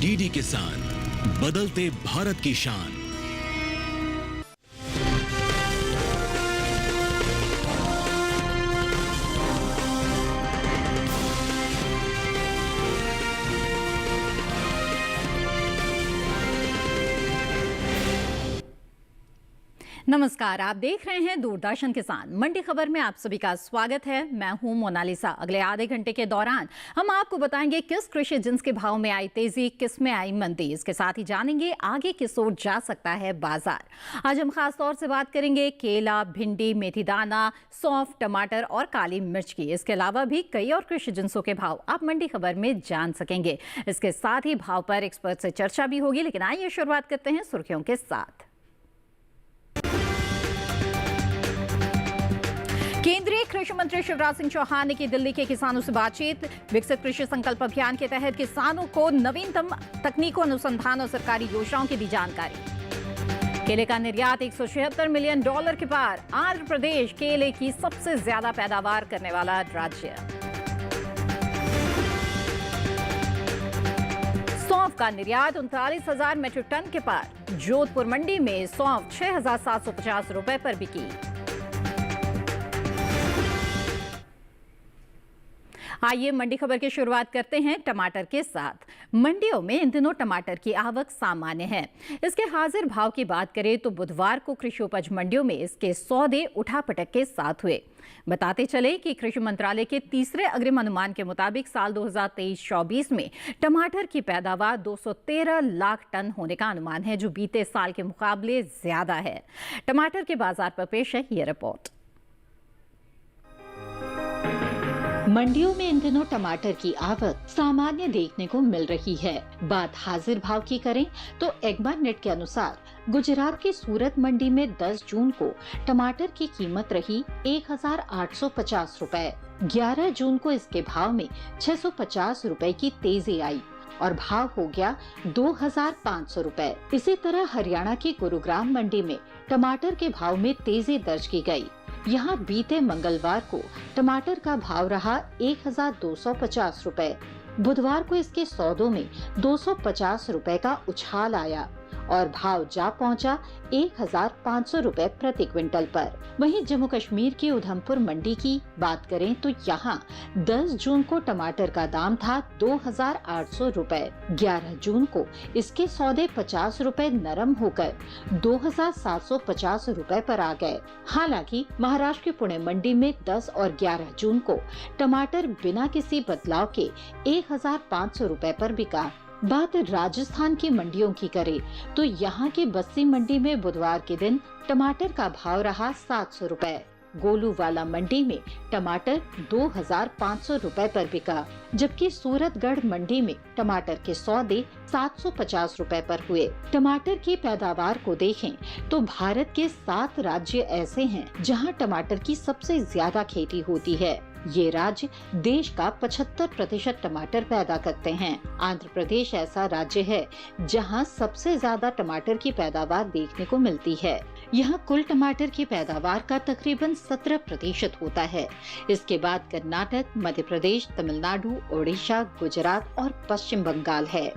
DD किसान, बदलते भारत की शान। नमस्कार, आप देख रहे हैं दूरदर्शन किसान। मंडी खबर में आप सभी का स्वागत है। मैं हूं मोनालिसा। अगले आधे घंटे के दौरान हम आपको बताएंगे किस कृषि जिन्स के भाव में आई तेजी, किस में आई मंदी। इसके साथ ही जानेंगे आगे किस ओर जा सकता है बाजार। आज हम खास तौर से बात करेंगे केला, भिंडी, मेथी दाना, सौंफ, टमाटर और काली मिर्च की। इसके अलावा भी कई और कृषि जिन्सों के भाव आप मंडी खबर में जान सकेंगे। इसके साथ ही भाव पर एक्सपर्ट से चर्चा भी होगी। लेकिन आइए शुरुआत करते हैं सुर्खियों के साथ। केंद्रीय कृषि मंत्री शिवराज सिंह चौहान ने की दिल्ली के किसानों से बातचीत। विकसित कृषि संकल्प अभियान के तहत किसानों को नवीनतम तकनीकों, अनुसंधान और सरकारी योजनाओं की दी जानकारी। केले का निर्यात $176 मिलियन के पार। आंध्र प्रदेश केले की सबसे ज्यादा पैदावार करने वाला राज्य। सौंफ का निर्यात 39,000 मीट्रिक टन के पार। जोधपुर मंडी में सौंफ 6,750 रुपए पर बिकी। आइए मंडी खबर की शुरुआत करते हैं टमाटर के साथ। मंडियों में इन दिनों टमाटर की आवक सामान्य है। इसके हाजिर भाव की बात करें तो बुधवार को कृषि उपज मंडियों में इसके सौदे उठापटक के साथ हुए। बताते चले कि कृषि मंत्रालय के तीसरे अग्रिम अनुमान के मुताबिक साल 2023-24 में टमाटर की पैदावार 213 लाख टन होने का अनुमान है, जो बीते साल के मुकाबले ज्यादा है। टमाटर के बाजार पर पेश है ये रिपोर्ट। मंडियों में इन दिनों टमाटर की आवक सामान्य देखने को मिल रही है। बात हाजिर भाव की करें तो एग्मा नेट के अनुसार गुजरात की सूरत मंडी में 10 जून को टमाटर की कीमत रही 1,850 रुपए। 11 जून को इसके भाव में 650 रुपए की तेजी आई और भाव हो गया 2,500 रुपए। इसी तरह हरियाणा की गुरुग्राम मंडी में टमाटर के भाव में तेजी दर्ज की गई। यहाँ बीते मंगलवार को टमाटर का भाव रहा 1,250 रुपए। बुधवार को इसके सौदों में 250 रुपए का उछाल आया और भाव जा पहुंचा 1,500 रुपए प्रति क्विंटल पर। वहीं जम्मू कश्मीर की उधमपुर मंडी की बात करें तो यहाँ 10 जून को टमाटर का दाम था 2,800 रुपए। 11 जून को इसके सौदे 50 रुपए नरम होकर 2,750 रुपए पर आ गए। हालांकि महाराष्ट्र की पुणे मंडी में 10 और 11 जून को टमाटर बिना किसी बदलाव के 1,500 रुपए पर बिका। बात राजस्थान की मंडियों की करें तो यहाँ की बस्सी मंडी में बुधवार के दिन टमाटर का भाव रहा 700 रुपए। गोलूवाला मंडी में टमाटर 2,500 रुपए पर बिका, जबकि सूरतगढ़ मंडी में टमाटर के सौदे 750 रुपए पर हुए। टमाटर की पैदावार को देखें तो भारत के 7 राज्य ऐसे हैं जहां टमाटर की सबसे ज्यादा खेती होती है। ये राज्य देश का 75% टमाटर पैदा करते हैं। आंध्र प्रदेश ऐसा राज्य है जहां सबसे ज्यादा टमाटर की पैदावार देखने को मिलती है। यहाँ कुल टमाटर की पैदावार का तकरीबन 17% होता है। इसके बाद कर्नाटक, मध्य प्रदेश, तमिलनाडु, ओडिशा, गुजरात और पश्चिम बंगाल है।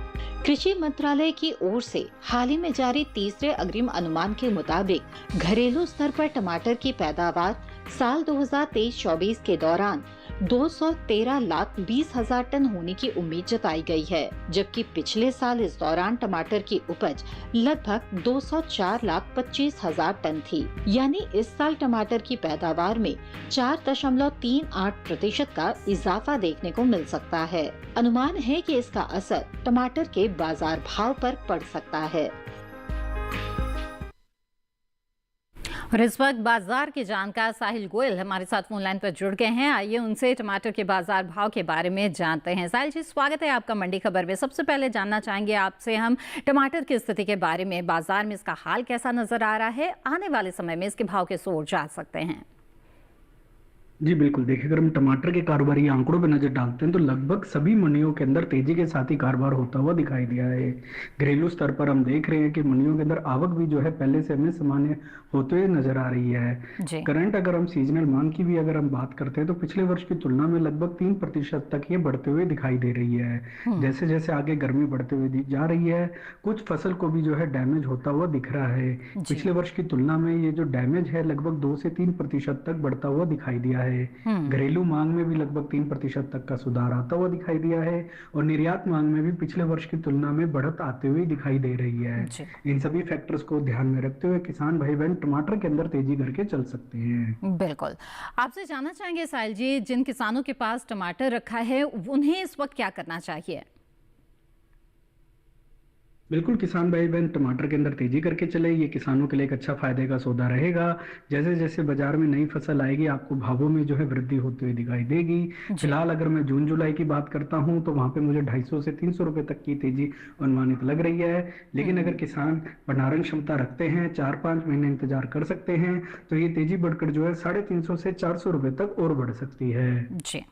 कृषि मंत्रालय की ओर से हाल ही में जारी तीसरे अग्रिम अनुमान के मुताबिक घरेलू स्तर पर टमाटर की पैदावार साल 2023-24 के दौरान 213,20,000 टन होने की उम्मीद जताई गई है, जबकि पिछले साल इस दौरान टमाटर की उपज लगभग 204,25,000 टन थी। यानी इस साल टमाटर की पैदावार में 4.38% का इजाफा देखने को मिल सकता है। अनुमान है कि इसका असर टमाटर के बाजार भाव पर पड़ सकता है। और इस वक्त बाजार के जानकार साहिल गोयल हमारे साथ फोन लाइन पर जुड़ गए हैं। आइए उनसे टमाटर के बाजार भाव के बारे में जानते हैं। साहिल जी, स्वागत है आपका मंडी खबर में। सबसे पहले जानना चाहेंगे आपसे हम टमाटर की स्थिति के बारे में। बाजार में इसका हाल कैसा नजर आ रहा है? आने वाले समय में इसके भाव किस ओर जा सकते हैं? जी बिल्कुल, देखिए अगर हम टमाटर के कारोबारी आंकड़ों पे नज़र डालते हैं तो लगभग सभी मंडियों के अंदर तेजी के साथ ही कारोबार होता हुआ दिखाई दिया है। घरेलू स्तर पर हम देख रहे हैं कि मंडियों के अंदर आवक भी जो है पहले से हमें सामान्य होते हुए नजर आ रही है। जी। करंट अगर हम सीजनल मांग की भी अगर हम बात करते हैं तो पिछले वर्ष की तुलना में लगभग 3% तक ये बढ़ते हुए दिखाई दे रही है। जैसे जैसे आगे गर्मी बढ़ते हुए जा रही है, कुछ फसल को भी जो है डैमेज होता हुआ दिख रहा है। जी। पिछले वर्ष की तुलना में ये जो डैमेज है लगभग 2 से 3% तक बढ़ता हुआ दिखाई दिया है। घरेलू मांग में भी लगभग 3% तक का सुधार आता हुआ दिखाई दिया है और निर्यात मांग में भी पिछले वर्ष की तुलना में बढ़त आते हुए दिखाई दे रही है। जी। इन सभी फैक्टर्स को ध्यान में रखते हुए किसान भाई बहन टमाटर के अंदर तेजी करके चल सकते हैं। बिल्कुल। आपसे जानना चाहेंगे साहिल जी, जिन किसानों के पास टमाटर रखा है उन्हें इस वक्त क्या करना चाहिए? बिल्कुल, किसान भाई बहन टमाटर के अंदर तेजी करके चले, ये किसानों के लिए एक अच्छा फायदे का सौदा रहेगा। जैसे जैसे बाजार में नई फसल आएगी आपको भावों में जो है वृद्धि होती हुई दिखाई देगी। फिलहाल अगर मैं जून जुलाई की बात करता हूं तो वहां पे मुझे 250 से 300 रुपए तक की तेजी अनुमानित लग रही है। लेकिन अगर किसान भंडारण क्षमता रखते हैं, 4-5 महीने इंतजार कर सकते हैं तो ये तेजी बढ़कर जो है 350 से 400 रुपए तक और बढ़ सकती है। जी,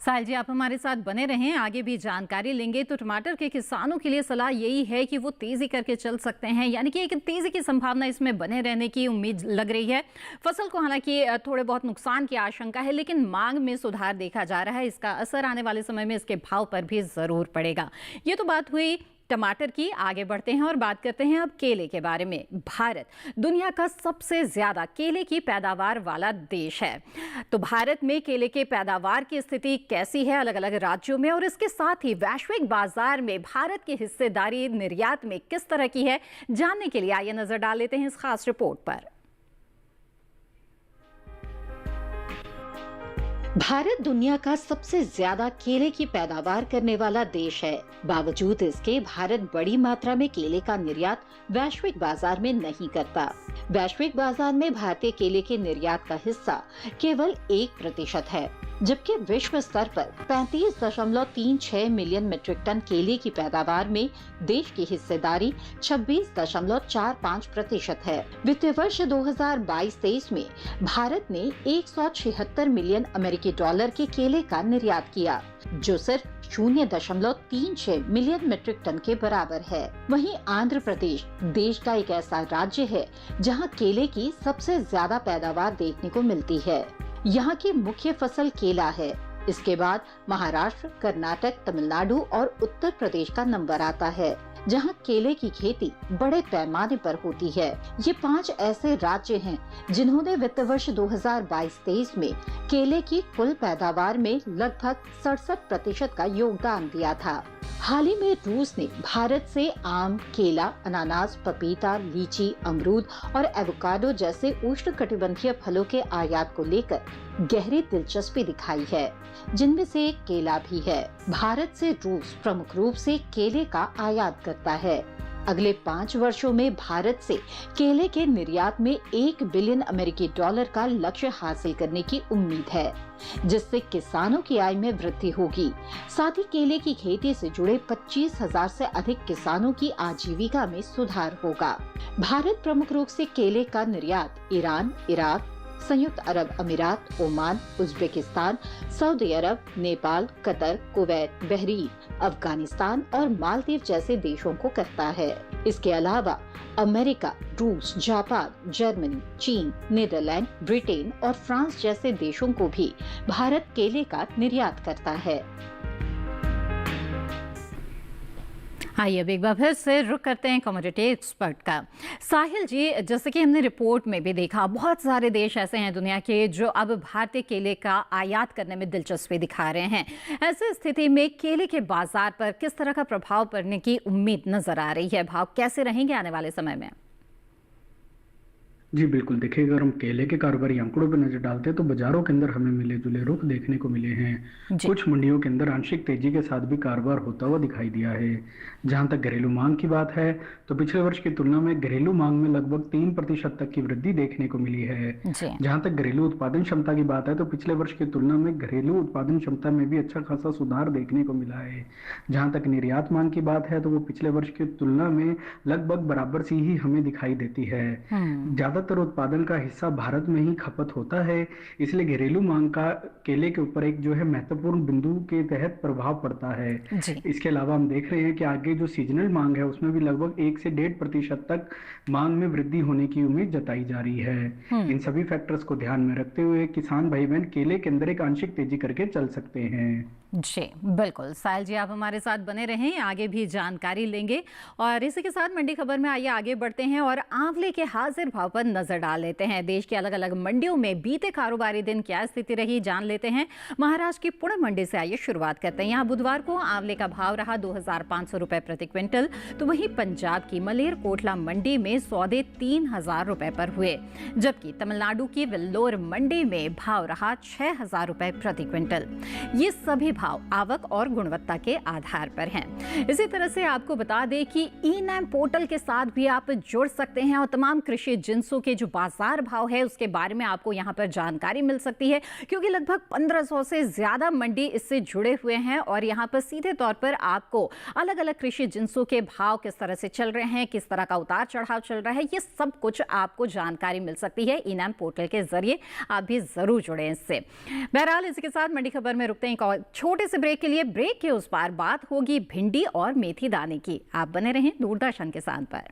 साहिल जी आप हमारे साथ बने रहें, आगे भी जानकारी लेंगे। तो टमाटर के किसानों के लिए सलाह यही है कि वो तेजी करके चल सकते हैं, यानी कि एक तेजी की संभावना इसमें बने रहने की उम्मीद लग रही है। फसल को हालांकि थोड़े बहुत नुकसान की आशंका है, लेकिन मांग में सुधार देखा जा रहा है। इसका असर आने वाले समय में इसके भाव पर भी जरूर पड़ेगा। ये तो बात हुई टमाटर की। आगे बढ़ते हैं और बात करते हैं अब केले के बारे में। भारत दुनिया का सबसे ज्यादा केले की पैदावार वाला देश है। तो भारत में केले के पैदावार की स्थिति कैसी है अलग अलग राज्यों में, और इसके साथ ही वैश्विक बाजार में भारत की हिस्सेदारी निर्यात में किस तरह की है, जानने के लिए आइए नजर डाल लेते हैं इस खास रिपोर्ट पर। भारत दुनिया का सबसे ज्यादा केले की पैदावार करने वाला देश है। बावजूद इसके भारत बड़ी मात्रा में केले का निर्यात वैश्विक बाजार में नहीं करता। वैश्विक बाजार में भारतीय केले के निर्यात का हिस्सा केवल 1% है, जबकि विश्व स्तर पर 35.36 मिलियन मीट्रिक टन केले की पैदावार में देश की हिस्सेदारी 26.45% है। वित्तीय वर्ष 2022-23 में भारत ने 176 मिलियन अमेरिकी डॉलर के केले का निर्यात किया, जो सिर्फ 0.36 मिलियन मीट्रिक टन के बराबर है। वहीं आंध्र प्रदेश देश का एक ऐसा राज्य है जहां केले की सबसे ज्यादा पैदावार देखने को मिलती है। यहाँ की मुख्य फसल केला है। इसके बाद महाराष्ट्र, कर्नाटक, तमिलनाडु और उत्तर प्रदेश का नंबर आता है, जहाँ केले की खेती बड़े पैमाने पर होती है। ये 5 ऐसे राज्य हैं जिन्होंने वित्त वर्ष 2022-23 में केले की कुल पैदावार में लगभग 67% का योगदान दिया था। हाल ही में रूस ने भारत से आम, केला, अनानास, पपीता, लीची, अमरूद और एवोकाडो जैसे उष्णकटिबंधीय फलों के आयात को लेकर गहरी दिलचस्पी दिखाई है, जिनमें से एक केला भी है। भारत से रूस प्रमुख रूप से केले का आयात करता है। अगले 5 वर्षों में भारत से केले के निर्यात में 1 बिलियन अमेरिकी डॉलर का लक्ष्य हासिल करने की उम्मीद है, जिससे किसानों की आय में वृद्धि होगी। साथ ही केले की खेती से जुड़े 25,000 से अधिक किसानों की आजीविका में सुधार होगा। भारत प्रमुख रूप से केले का निर्यात ईरान, इराक, संयुक्त अरब अमीरात, Oman, Uzbekistan, Saudi Arab, Nepal, Qatar, Kuwait, Bahrain, Afghanistan और मालदीव जैसे देशों को करता है। इसके अलावा अमेरिका, रूस, जापान, जर्मनी, चीन, नीदरलैंड, ब्रिटेन और फ्रांस जैसे देशों को भी भारत केले का निर्यात करता है। आइए अब एक बार फिर से रुक करते हैं कमोडिटी एक्सपर्ट का। साहिल जी, जैसे कि हमने रिपोर्ट में भी देखा, बहुत सारे देश ऐसे हैं दुनिया के जो अब भारतीय केले का आयात करने में दिलचस्पी दिखा रहे हैं। ऐसी स्थिति में केले के बाजार पर किस तरह का प्रभाव पड़ने की उम्मीद नजर आ रही है? भाव कैसे रहेंगे आने वाले समय में? जी बिल्कुल, देखिए अगर हम केले के कारोबारी आंकड़ों पर नजर डालते हैं तो बाजारों के अंदर हमें मिले जुले रुख देखने को मिले हैं। कुछ मंडियों के अंदर आंशिक तेजी के साथ भी कारोबार होता हुआ दिखाई दिया है। जहां तक घरेलू मांग की बात है तो पिछले वर्ष की तुलना में घरेलू मांग में लगभग 3% तक की वृद्धि देखने को मिली है। जहां तक घरेलू उत्पादन क्षमता की बात है तो पिछले वर्ष की तुलना में घरेलू उत्पादन क्षमता में भी अच्छा खासा सुधार देखने को मिला है। जहां तक निर्यात मांग की बात है तो वो पिछले वर्ष की तुलना में लगभग बराबर सी ही हमें दिखाई देती है। ज्यादा ज्यादातर उत्पादन का हिस्सा भारत में ही खपत होता है, इसलिए घरेलू मांग का केले के ऊपर एक जो है महत्वपूर्ण बिंदु के तहत प्रभाव पड़ता है। इसके अलावा हम देख रहे हैं कि आगे जो सीजनल मांग है उसमें भी लगभग 1 से 1.5% तक मांग में वृद्धि होने की उम्मीद जताई जा रही है। इन सभी फैक्टर्स को ध्यान में रखते हुए किसान भाई बहन केले के अंदर एक आंशिक तेजी करके चल सकते हैं। जी बिल्कुल साहिल जी, आप हमारे साथ बने रहें, आगे भी जानकारी लेंगे। और इसी के साथ मंडी खबर में आइए आगे बढ़ते हैं और आंवले के हाजिर भाव पर नजर डाल लेते हैं। देश की अलग अलग मंडियों में बीते कारोबारी दिन क्या स्थिति रही जान लेते हैं। महाराष्ट्र की पुणे मंडी से आइए शुरुआत करते हैं। यहाँ बुधवार को आंवले का भाव रहा 2500 रुपए प्रति क्विंटल, तो वहीं पंजाब की मलेरकोटला मंडी में सौदे 3000 रुपए पर हुए, जबकि तमिलनाडु की वेल्लोर मंडी में भाव रहा 6000 रुपए प्रति क्विंटल। ये सभी भाव आवक और गुणवत्ता के आधार पर हैं। इसी तरह से आपको बता दें कि ई-नैम पोर्टल के साथ भी आप जुड़ सकते हैं और तमाम कृषि जिंसों के जो बाजार भाव है उसके बारे में आपको यहां पर जानकारी मिल सकती है, क्योंकि लगभग 1500 से ज्यादा मंडी इससे जुड़े हुए हैं और यहां पर सीधे तौर पर आपको अलग अलग कृषि जिंसों के भाव किस तरह से चल रहे हैं, किस तरह का उतार चढ़ाव चल रहा है, ये सब कुछ आपको जानकारी मिल सकती है ई-नैम पोर्टल के जरिए। आप भी जरूर जुड़े इससे। बहरहाल इसी के साथ मंडी खबर में रुकते हैं एक और छोटे से ब्रेक के लिए। ब्रेक के उस पार बात होगी भिंडी और मेथी दाने की। आप बने रहें दूरदर्शन किसान पर।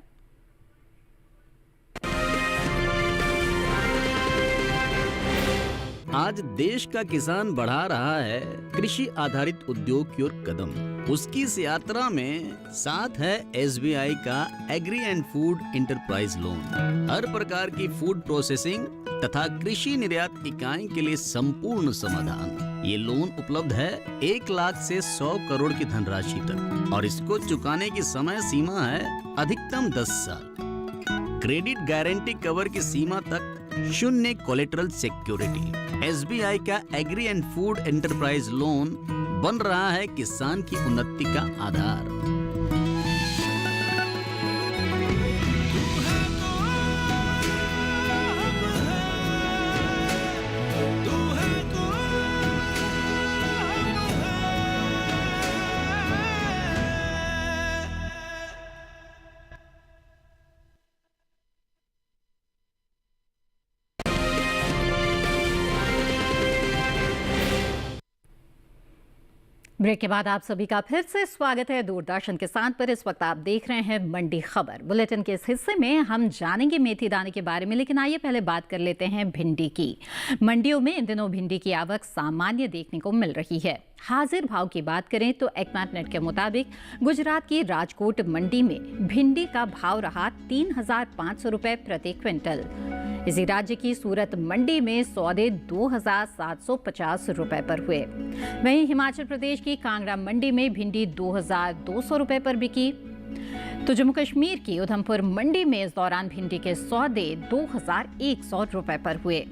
आज देश का किसान बढ़ा रहा है कृषि आधारित उद्योग की ओर कदम। उसकी इस यात्रा में साथ है SBI का agri and food enterprise loan. हर प्रकार की फूड प्रोसेसिंग तथा कृषि निर्यात इकाई के लिए संपूर्ण समाधान। ये लोन उपलब्ध है 1 लाख से 100 करोड़ की धनराशि तक और इसको चुकाने की समय सीमा है अधिकतम 10 साल। क्रेडिट गारंटी कवर की सीमा तक 0 कोलेटरल सिक्योरिटी। SBI का agri and food enterprise loan बन रहा है किसान की उन्नति का आधार। ब्रेक के बाद आप सभी का फिर से स्वागत है दूरदर्शन किसान पर। इस वक्त आप देख रहे हैं मंडी खबर। बुलेटिन के इस हिस्से में हम जानेंगे मेथी दाने के बारे में, लेकिन आइए पहले बात कर लेते हैं भिंडी की। मंडियों में इन दिनों भिंडी की आवक सामान्य देखने को मिल रही है। हाजिर भाव की बात करें तो एक्मार्ट नेट के मुताबिक गुजरात की राजकोट मंडी में भिंडी का भाव रहा 3500 रुपए प्रति क्विंटल। इसी राज्य की सूरत मंडी में सौदे 2750 रुपए पर हुए। वहीं हिमाचल प्रदेश की कांगड़ा मंडी में भिंडी 2200 रुपए पर बिकी। तो जम्मू कश्मीर की उधमपुर मंडी में इस दौरान भिंडी के सौदे 2100 रुपए पर हुए।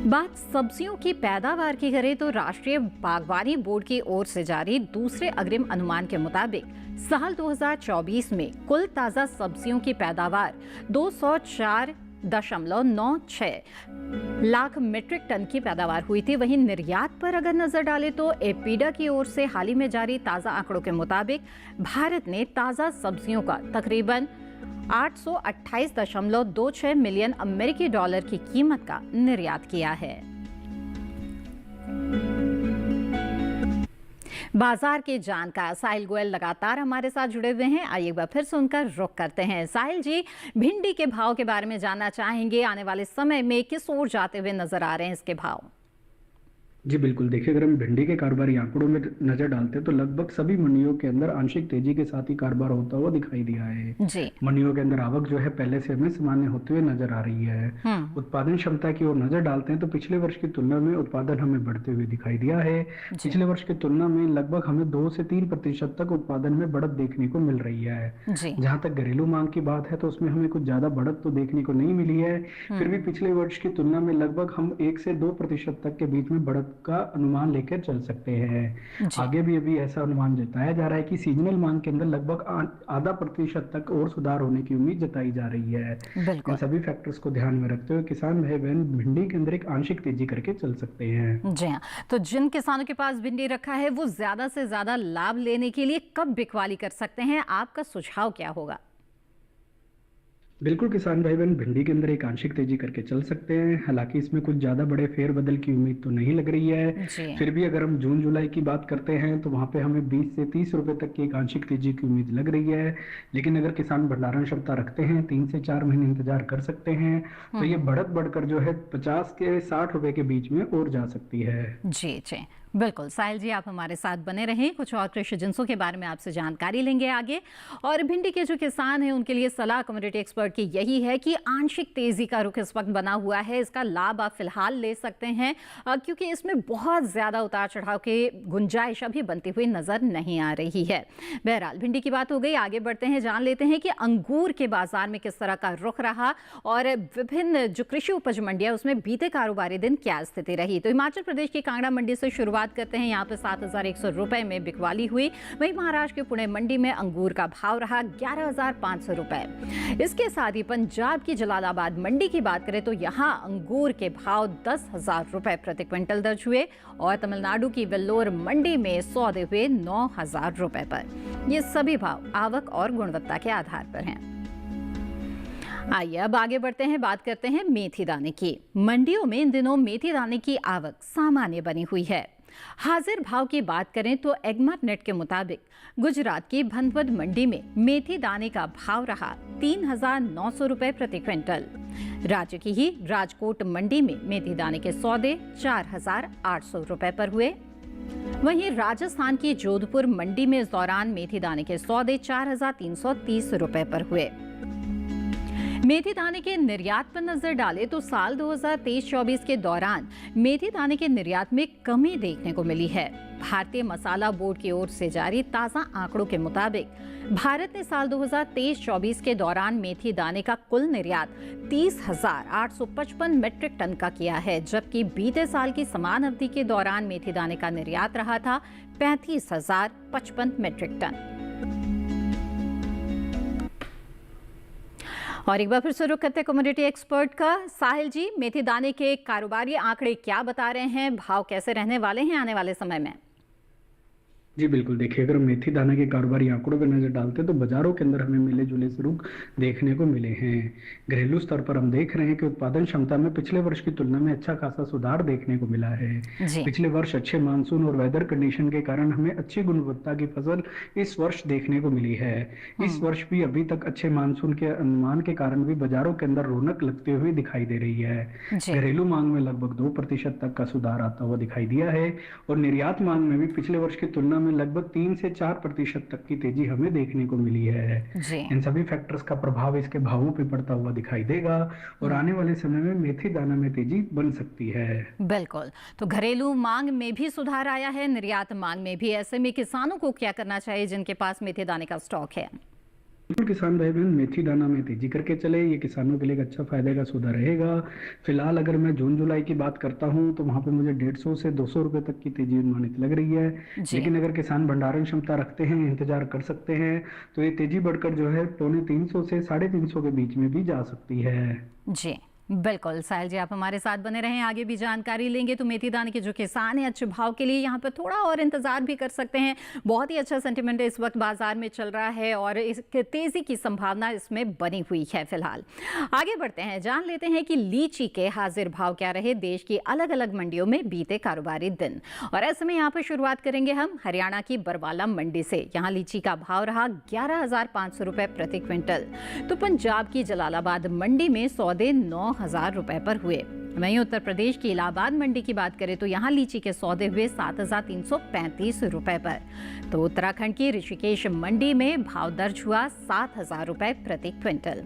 बात सब्जियों की पैदावार की करें तो राष्ट्रीय बागवानी बोर्ड की ओर से जारी दूसरे अग्रिम अनुमान के मुताबिक साल 2024 में कुल ताजा सब्जियों की पैदावार 204.96 लाख मीट्रिक टन की पैदावार हुई थी। वहीं निर्यात पर अगर नजर डालें तो एपीडा की ओर से हाल ही में जारी ताजा आंकड़ों के मुताबिक भारत ने ताजा सब्जियों का तकरीबन 828.26 मिलियन अमेरिकी डॉलर की कीमत का निर्यात किया है। बाजार के जानकार साहिल गोयल लगातार हमारे साथ जुड़े हुए हैं। आइए एक बार फिर से उनका रुख करते हैं। साहिल जी, भिंडी के भाव के बारे में जानना चाहेंगे। आने वाले समय में किस ओर जाते हुए नजर आ रहे हैं इसके भाव? जी बिल्कुल, देखिए अगर हम भिंडी के कारोबारी आंकड़ों में नजर डालते हैं तो लगभग सभी मंडियों के अंदर आंशिक तेजी के साथ ही कारोबार होता हुआ दिखाई दिया है। जी। मंडियों के अंदर आवक जो है पहले से हमें सामान्य होते हुए नजर आ रही है। उत्पादन क्षमता की ओर नजर डालते हैं तो पिछले वर्ष की तुलना में उत्पादन हमें बढ़ते हुए दिखाई दिया है। पिछले वर्ष की तुलना में लगभग हमें 2 से 3% तक उत्पादन में बढ़त देखने को मिल रही है। जहाँ तक घरेलू मांग की बात है तो उसमें हमें कुछ ज्यादा बढ़त तो देखने को नहीं मिली है, फिर भी पिछले वर्ष की तुलना में लगभग हम 1 से 2% तक के बीच में बढ़त का अनुमान लेकर चल सकते हैं। आगे भी अभी ऐसा अनुमान जताया जा रहा है कि सीजनल मांग के अंदर लगभग 0.5% तक और सुधार होने की उम्मीद जताई जा रही है। इन सभी फैक्टर्स को ध्यान में रखते हुए किसान भाई बहन भिंडी के अंदर एक आंशिक तेजी करके चल सकते हैं। जी हाँ, तो जिन किसानों के पास भिंडी रखा है वो ज्यादा से ज्यादा लाभ लेने के लिए कब बिकवाली कर सकते हैं? आपका सुझाव क्या होगा? बिल्कुल किसान भाई बहन, भिंडी के अंदर एक आंशिक तेजी करके चल सकते हैं। हालांकि इसमें कुछ ज़्यादा बड़े फेरबदल की उम्मीद तो नहीं लग रही है। जी। फिर भी अगर हम जून जुलाई की बात करते हैं तो वहाँ पे हमें 20 से 30 रुपए तक की एक आंशिक तेजी की उम्मीद लग रही है। लेकिन अगर किसान भंडारण क्षमता रखते हैं, 3 से 4 महीने इंतजार कर सकते हैं, तो ये बढ़त बढ़कर जो है 50 के 60 रुपए के बीच में और जा सकती है। जी जी, बिल्कुल। साहिल जी, आप हमारे साथ बने रहें, कुछ और कृषि जिंसों के बारे में आपसे जानकारी लेंगे आगे। और भिंडी के जो किसान हैं उनके लिए सलाह कम्युनिटी एक्सपर्ट की यही है कि आंशिक तेजी का रुख इस वक्त बना हुआ है, इसका लाभ आप फिलहाल ले सकते हैं, क्योंकि इसमें बहुत ज्यादा उतार चढ़ाव की गुंजाइश अभी बनती हुई नजर नहीं आ रही है। बहरहाल भिंडी की बात हो गई, आगे बढ़ते हैं, जान लेते हैं कि अंगूर के बाजार में किस तरह का रुख रहा और विभिन्न जो कृषि उपज मंडियां उसमें बीते कारोबारी दिन क्या स्थिति रही। तो हिमाचल प्रदेश की कांगड़ा मंडी से शुरुआत करते हैं। यहाँ पे 7,100 रुपए में बिकवाली हुई। वहीं महाराष्ट्र के पुणे मंडी में अंगूर का भाव रहा 11,500 रुपए। इसके साथ ही पंजाब की जलालाबाद मंडी की बात करें तो यहाँ अंगूर के भाव 10,000 रुपए प्रति क्विंटल दर्ज हुए और तमिलनाडु की वेल्लोर मंडी में सौदे हुए 9,000 रुपए पर। ये सभी भाव आवक और गुणवत्ता के आधार पर हैं। आइए अब आगे बढ़ते हैं, बात करते हैं मेथी दाने की। मंडियों में इन दिनों मेथी दाने की आवक सामान्य बनी हुई है। हाजिर भाव की बात करें तो एग्मर नेट के मुताबिक गुजरात की भनवद मंडी में मेथी दाने का भाव रहा 3,900 रुपए प्रति क्विंटल। राज्य की ही राजकोट मंडी में मेथी दाने के सौदे 4,800 रुपए पर हुए। वहीं राजस्थान की जोधपुर मंडी में इस दौरान मेथी दाने के सौदे 4,330 रुपए पर हुए। मेथी दाने के निर्यात पर नजर डालें तो साल 2023-24 के दौरान मेथी दाने के निर्यात में कमी देखने को मिली है। भारतीय मसाला बोर्ड की ओर से जारी ताजा आंकड़ों के मुताबिक भारत ने साल 2023-24 के दौरान मेथी दाने का कुल निर्यात 30,855 मीट्रिक टन का किया है, जबकि बीते साल की समान अवधि के दौरान मेथी दाने का निर्यात रहा था 35,055 मीट्रिक टन। और एक बार फिर से रुक करते हैं कमोडिटी एक्सपर्ट का। साहिल जी, मेथी दाने के कारोबारी आंकड़े क्या बता रहे हैं, भाव कैसे रहने वाले हैं आने वाले समय में? जी बिल्कुल, देखिए अगर मेथी दाने के कारोबारी आंकड़ों पर नजर डालते हैं तो बाजारों के अंदर हमें मिले जुले से रुख देखने को मिले हैं। घरेलू स्तर पर हम देख रहे हैं कि उत्पादन क्षमता में पिछले वर्ष की तुलना में अच्छा खासा सुधार देखने को मिला है। पिछले वर्ष अच्छे मानसून और वेदर कंडीशन के कारण हमें अच्छी गुणवत्ता की फसल इस वर्ष देखने को मिली है। इस वर्ष भी अभी तक अच्छे मानसून के अनुमान के कारण भी बाजारों के अंदर रौनक लगते हुए दिखाई दे रही है। घरेलू मांग में लगभग 2% तक का सुधार आता हुआ दिखाई दिया है और निर्यात मांग में भी पिछले वर्ष की तुलना में लगभग 3 से 4% तक की तेजी हमें देखने को मिली है। इन सभी फैक्टर्स का प्रभाव इसके भावों पे पड़ता हुआ दिखाई देगा और आने वाले समय में मेथी दाना में तेजी बन सकती है। बिल्कुल, तो घरेलू मांग में भी सुधार आया है, निर्यात मांग में भी। ऐसे में किसानों को क्या करना चाहिए जिनके पास मेथी दाने का स्टॉक है? बिल्कुल किसान भाई बहन, मेथी दाना में तेजी करके चले, ये किसानों के लिए एक अच्छा फायदे का सौदा रहेगा। फिलहाल अगर मैं जून जुलाई की बात करता हूँ तो वहाँ पे मुझे 150 से 200 रुपए तक की तेजी अनुमानित लग रही है। लेकिन अगर किसान भंडारण क्षमता रखते हैं, इंतजार कर सकते हैं, तो ये तेजी बढ़कर जो है 350 से 350 के बीच में भी जा सकती है। जी बिल्कुल। साहिल जी, आप हमारे साथ बने रहें, आगे भी जानकारी लेंगे। तो मेथी दाने के जो किसान हैं अच्छे भाव के लिए यहाँ पर थोड़ा और इंतजार भी कर सकते हैं। बहुत ही अच्छा सेंटिमेंट इस वक्त बाजार में चल रहा है और इसके तेजी की संभावना इसमें बनी हुई है। फिलहाल आगे बढ़ते हैं, जान लेते हैं कि लीची के हाजिर भाव क्या रहे देश की अलग अलग मंडियों में बीते कारोबारी दिन। और ऐसे में यहाँ पर शुरुआत करेंगे हम हरियाणा की बरवाला मंडी से। यहाँ लीची का भाव रहा 11,500 रुपए प्रति क्विंटल। तो पंजाब की जलालाबाद मंडी में सौदे 9,000 रुपए पर हुए। वहीं उत्तर प्रदेश की इलाहाबाद मंडी की बात करें तो यहाँ लीची के सौदे हुए 7,335 रुपए पर। तो उत्तराखंड की ऋषिकेश मंडी में भाव दर्ज हुआ 7,000 रुपए प्रति क्विंटल।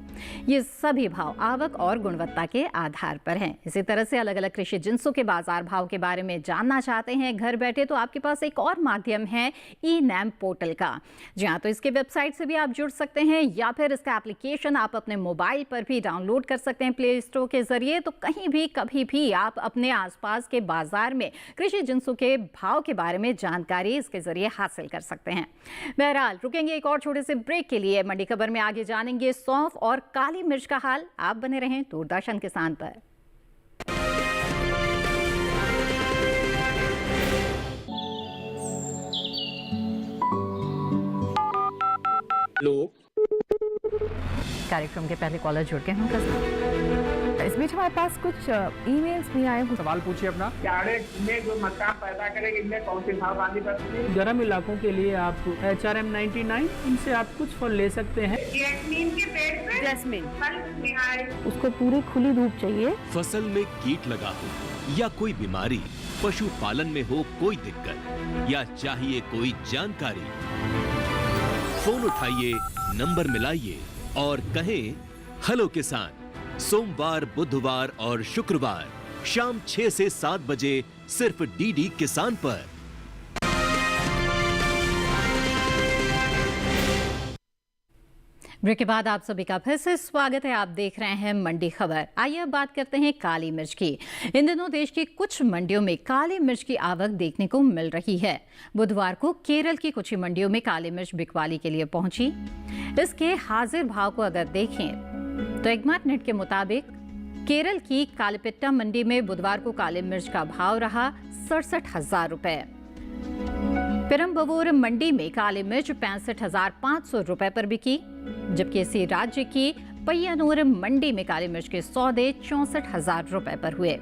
ये सभी भाव आवक और गुणवत्ता के आधार पर हैं। इसी तरह से अलग अलग कृषि जिंसों के बाजार भाव के बारे में जानना चाहते हैं घर बैठे, तो आपके पास एक और माध्यम है ई-नैम पोर्टल का। जी हाँ, तो इसके वेबसाइट से भी आप जुड़ सकते हैं या फिर इसका एप्लीकेशन आप अपने मोबाइल पर भी डाउनलोड कर सकते हैं प्ले स्टोर के जरिए। तो कहीं भी कभी भी आप अपने आसपास के बाजार में कृषि जिंसों के भाव के बारे में जानकारी इसके जरिए हासिल कर सकते हैं। बहरहाल रुकेंगे एक और छोटे से ब्रेक के लिए। मंडी खबर में आगे जानेंगे सौंफ और काली मिर्च का हाल। आप बने रहें दूरदर्शन किसान पर। लोग कार्यक्रम के पहले कॉलर जुड़ गए हैं। इस बीच हमारे पास कुछ ईमेल्स भी आए हैं। सवाल पूछिए अपना। जाड़े में जो मक्का पैदा करेंगे इनमें कौन सी सावधानी बरतनी है? गर्म इलाकों के लिए आप HRM99 इनसे आप कुछ फल ले सकते हैं। जैस्मीन के पेड़ पे जैस्मिन फल निहाय उसको पूरी खुली धूप चाहिए। फसल में कीट लगा हो या कोई बीमारी, पशुपालन में हो कोई दिक्कत या चाहिए कोई जानकारी, फोन उठाइए, नंबर मिलाइए और कहें हेलो किसान। सोमवार, बुधवार और शुक्रवार शाम 6 से 7 बजे सिर्फ डीडी किसान पर। ब्रेक के बाद आप सभी का फिर से स्वागत है। आप देख रहे हैं मंडी खबर। आइए अब बात करते हैं काली मिर्च की। इन दिनों देश की कुछ मंडियों में काली मिर्च की आवक देखने को मिल रही है। बुधवार को केरल की कुछ मंडियों में काली मिर्च बिकवाली के लिए पहुंची। इसके हाजिर भाव को अगर देखें तो एग्मार्ट नेट के मुताबिक केरल की कालीपिट्टा मंडी में बुधवार को काली मिर्च का भाव रहा 67,000 रुपए। पेरम्बवूर मंडी में काली मिर्च 65,500 रुपए पर बिकी, जबकि इसी राज्य की पय्यानूर मंडी में काली मिर्च के सौदे 64,000 रुपए पर हुए।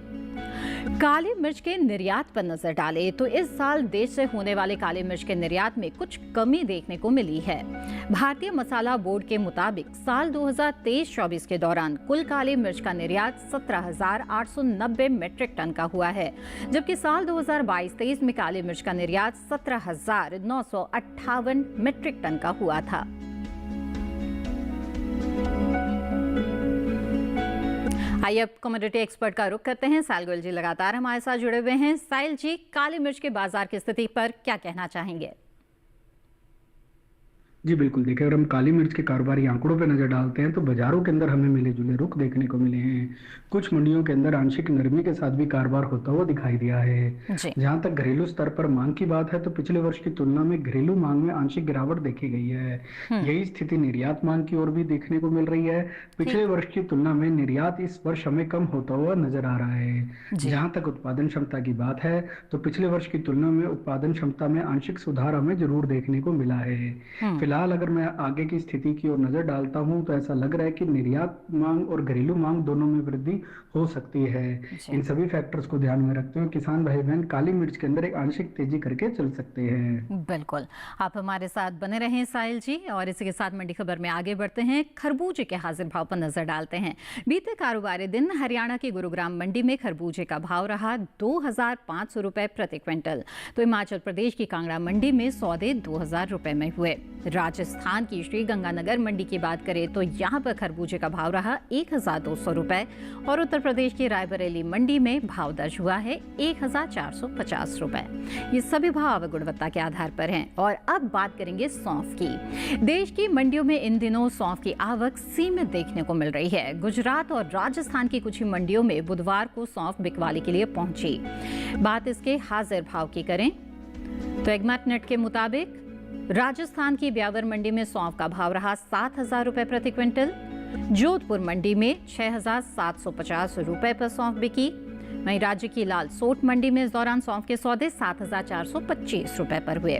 काली मिर्च के निर्यात पर नजर डालें तो इस साल देश से होने वाले काली मिर्च के निर्यात में कुछ कमी देखने को मिली है। भारतीय मसाला बोर्ड के मुताबिक साल 2023-24 के दौरान कुल काली मिर्च का निर्यात 17,890 मीट्रिक टन का हुआ है, जबकि साल 2022-23 में काली मिर्च का निर्यात 17,958 मीट्रिक टन का हुआ था। आइए अब कमोडिटी एक्सपर्ट का रुख करते हैं। साहिल गोयल जी लगातार हमारे साथ जुड़े हुए हैं। साहिल जी, काली मिर्च के बाजार की स्थिति पर क्या कहना चाहेंगे? जी बिल्कुल, देखिए अगर हम काली मिर्च के कारोबारी आंकड़ों पर नजर डालते हैं तो बाजारों के अंदर हमें मिले जुले रुख देखने को मिले हैं। कुछ मंडियों के अंदर आंशिक नरमी के साथ भी कारोबार होता हुआ दिखाई दिया है। जहां तक घरेलू स्तर पर मांग की बात है तो पिछले वर्ष की तुलना में घरेलू मांग में आंशिक गिरावट देखी गई है। यही स्थिति निर्यात मांग की ओर भी देखने को मिल रही है। पिछले वर्ष की तुलना में निर्यात इस वर्ष हमें कम होता हुआ नजर आ रहा है। जहाँ तक उत्पादन क्षमता की बात है तो पिछले वर्ष की तुलना में उत्पादन क्षमता में आंशिक सुधार हमें जरूर देखने को मिला है। फिलहाल अगर मैं आगे की स्थिति की ओर नजर डालता हूं तो ऐसा लग रहा है कि निर्यात मांग और घरेलू मांग दोनों में वृद्धि हो सकती है। इन सभी फैक्टर्स को ध्यान में रखते हुए किसान भाई बहन काली मिर्च के अंदर एक आंशिक तेजी करके चल सकते हैं। बिल्कुल, आप हमारे साथ बने रहें साहिल जी। और इसी के साथ मंडी खबर में आगे बढ़ते हैं। खरबूजे के हाजिर भाव पर नजर डालते हैं। बीते कारोबारी दिन हरियाणा की गुरुग्राम मंडी में खरबूजे का भाव रहा 2,500 रुपए प्रति क्विंटल, तो हिमाचल प्रदेश की कांगड़ा मंडी में सौदे 2,000 रुपए में हुए। राजस्थान की श्री गंगानगर मंडी की बात करें तो यहाँ पर खरबूजे का भाव रहा 1,200 रुपए और उत्तर प्रदेश की रायबरेली मंडी में भाव दर्ज हुआ है 1,450 रुपए। ये सभी भाव गुणवत्ता के आधार पर हैं। और अब बात करेंगे सौंफ की। देश की मंडियों में इन दिनों सौंफ की आवक सीमित देखने को मिल रही है। गुजरात और राजस्थान की कुछ ही मंडियों में बुधवार को सौंफ बिकवाली के लिए पहुंची। बात इसके हाजिर भाव की करें तो एग्मार्ट नेट के मुताबिक राजस्थान की ब्यावर मंडी में सौंफ का भाव रहा 7,000 रुपए प्रति क्विंटल। जोधपुर मंडी में 6,750 रुपए पर सौंफ बिकी। वहीं राज्य की लाल सोट मंडी में इस दौरान सौंफ के सौदे 7,425 रुपए पर हुए।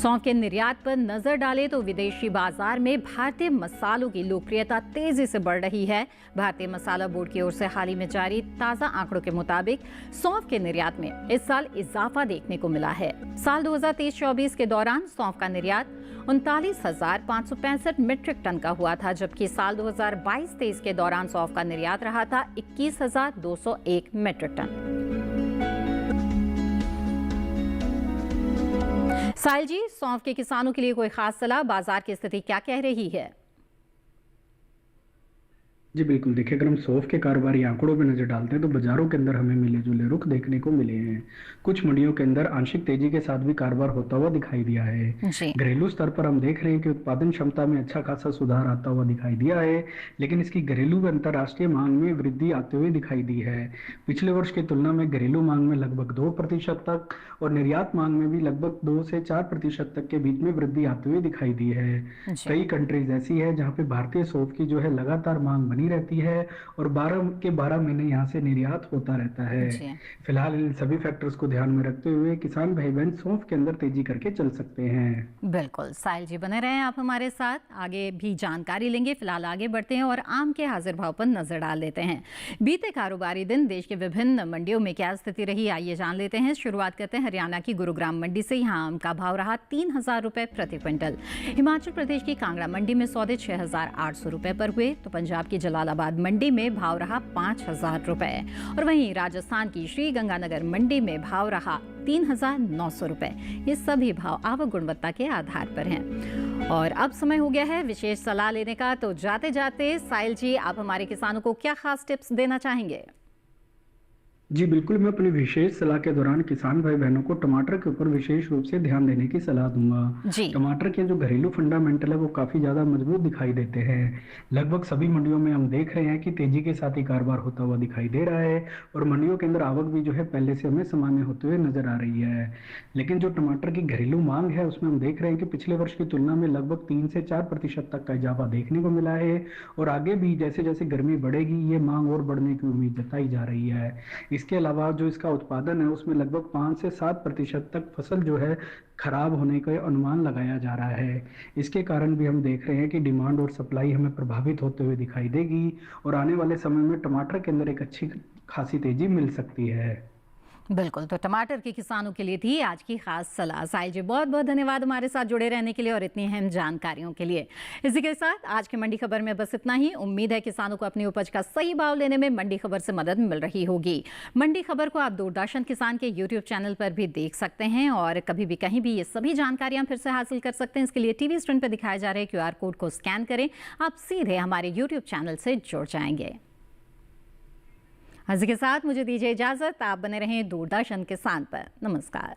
सौंफ के निर्यात पर नजर डालें तो विदेशी बाजार में भारतीय मसालों की लोकप्रियता तेजी से बढ़ रही है। भारतीय मसाला बोर्ड की ओर से हाल ही में जारी ताजा आंकड़ों के मुताबिक सौंफ के निर्यात में इस साल इजाफा देखने को मिला है। साल 2023-24 के दौरान सौंफ का निर्यात 39,565 मीट्रिक टन का हुआ था, जबकि साल 2022-23 के दौरान सौंफ का निर्यात रहा था 21,201 मीट्रिक टन। साहिल जी, सौंफ के किसानों के लिए कोई खास सलाह, बाजार की स्थिति क्या कह रही है? जी बिल्कुल, देखिए अगर हम सौंफ के कारोबारी आंकड़ों पर नजर डालते हैं तो बाजारों के अंदर हमें मिले जुले रुख देखने को मिले हैं। कुछ मंडियों के अंदर आंशिक तेजी के साथ भी कारोबार होता हुआ दिखाई दिया है। घरेलू स्तर पर हम देख रहे हैं कि उत्पादन क्षमता में अच्छा खासा सुधार आता हुआ दिखाई दिया है, लेकिन इसकी घरेलू व अंतर्राष्ट्रीय मांग में वृद्धि आते हुए दिखाई दी है। पिछले वर्ष की तुलना में घरेलू मांग में लगभग 2% तक और निर्यात मांग में भी लगभग 2 से 4% तक के बीच में वृद्धि आते हुए दिखाई दी है। कई कंट्रीज ऐसी है जहाँ पे भारतीय सौंफ की जो है लगातार मांग बनी बनी रहती है और 12 के 12 महीने यहाँ से निर्यात होता रहता है। फिलहाल इन सभी फैक्टर्स को ध्यान में रखते हुए किसान भाई बहन सौंफ के अंदर तेजी करके चल सकते हैं। बिल्कुल साहिल जी, बने रहें आप हमारे साथ, आगे भी जानकारी लेंगे। फिलहाल आगे बढ़ते हैं और आम के हाजिर भाव पर नजर डाल लेते हैं। बीते कारोबारी दिन देश के विभिन्न मंडियों में क्या स्थिति रही, आइए जान लेते हैं। शुरुआत करते हैं हरियाणा की गुरुग्राम मंडी से। यहाँ आम का भाव रहा 3000 रुपए प्रति क्विंटल। हिमाचल प्रदेश की कांगड़ा मंडी में सौदे 6800 रुपए पर हुए, तो पंजाब की जलालाबाद मंडी में भाव रहा 5000 रुपए और वहीं राजस्थान की श्री गंगानगर मंडी में भाव रहा 3900 रुपए। ये सभी भाव आवक गुणवत्ता के आधार पर हैं। और अब समय हो गया है विशेष सलाह लेने का, तो जाते जाते साहिल जी, आप हमारे किसानों को क्या खास टिप्स देना चाहेंगे? जी बिल्कुल, मैं अपनी विशेष सलाह के दौरान किसान भाई बहनों को टमाटर के ऊपर विशेष रूप से ध्यान देने की सलाह दूंगा। टमाटर के जो घरेलू फंडामेंटल है वो काफी ज्यादा मजबूत दिखाई देते हैं। लगभग सभी मंडियों में हम देख रहे हैं कि तेजी के साथ ही कारोबार होता हुआ दिखाई दे रहा है और मंडियों के अंदर आवक भी जो है पहले से हमें सामान्य होते हुए नजर आ रही है। लेकिन जो टमाटर की घरेलू मांग है उसमें हम देख रहे हैं कि पिछले वर्ष की तुलना में लगभग 3 से 4% तक का इजाफा देखने को मिला है और आगे भी जैसे जैसे गर्मी बढ़ेगी ये मांग और बढ़ने की उम्मीद जताई जा रही है। इसके अलावा जो इसका उत्पादन है उसमें लगभग 5 से 7% तक फसल जो है खराब होने का अनुमान लगाया जा रहा है। इसके कारण भी हम देख रहे हैं कि डिमांड और सप्लाई हमें प्रभावित होते हुए दिखाई देगी और आने वाले समय में टमाटर के अंदर एक अच्छी खासी तेजी मिल सकती है। बिल्कुल, तो टमाटर के किसानों के लिए थी आज की खास सलाह। साहिल जी, बहुत बहुत धन्यवाद हमारे साथ जुड़े रहने के लिए और इतनी अहम जानकारियों के लिए। इसी के साथ आज की मंडी खबर में बस इतना ही। उम्मीद है किसानों को अपनी उपज का सही भाव लेने में मंडी खबर से मदद मिल रही होगी। मंडी खबर को आप दूरदर्शन किसान के यूट्यूब चैनल पर भी देख सकते हैं और कभी भी कहीं भी ये सभी जानकारियां फिर से हासिल कर सकते हैं। इसके लिए टीवी स्क्रीन पर दिखाए जा रहे QR कोड को स्कैन करें, आप सीधे हमारे यूट्यूब चैनल से जुड़ जाएंगे। इसी के साथ मुझे दीजिए इजाजत, आप बने रहें दूरदर्शन किसान पर। नमस्कार।